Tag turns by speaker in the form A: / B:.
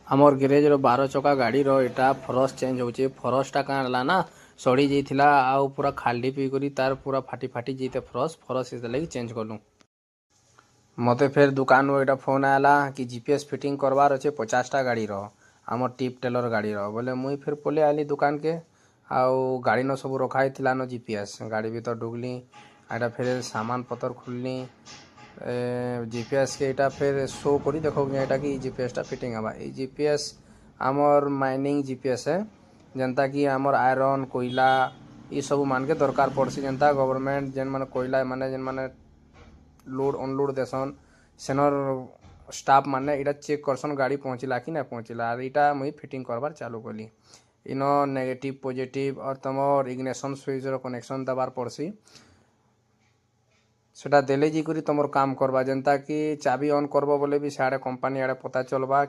A: आमर गैरेज रो 12 चका गाड़ी रो एटा फरस चेंज होचे। फरसटा कां हला ना सड़ी जाइथिला आउ पूरा खाली पी करी तार पूरा फाटी फाटी जेते फरस इस लगी चेंज करलु। मते फिर दुकान रो एटा फोन आला कि जीपीएस फिटिंग करवार अच्छे 50टा गाड़ी रो आमर टिप टेलर गाड़ी रो बोले मुई फिर पले आली दुकान के आउ गाड़ी न सब रखा हिथिला न जीपीएस गाड़ी भीतर ढुकली एटा फिर सामान पतर खुलनी जीपीएस के एटा फिर शो करी देखो एटा कि जीपीएस टा फिटिंग हवा। ए जीपीएस आमर माइनिंग जीपीएस है जनता कि आमर आयरन कोयला ये सब मान के दरकार पड़सी जनता गवर्नमेंट जेन माने कोयला माने जेन माने लोड अनलोड देसन सेनर स्टाफ माने इटा चेक करसन गाड़ी पहुँचला कि ना पहुँचला इटा मुई फिटिंग करबार चालू कली। इनो नेगेटिव पॉजिटिव और तमर इग्निशन स्विच रो कनेक्शन दबार पड़सी सेटा देले जी करी तमर काम करबा जनता कि चाबी ऑन करबो बोले भी साडे कंपनी आड़े पता चलबा।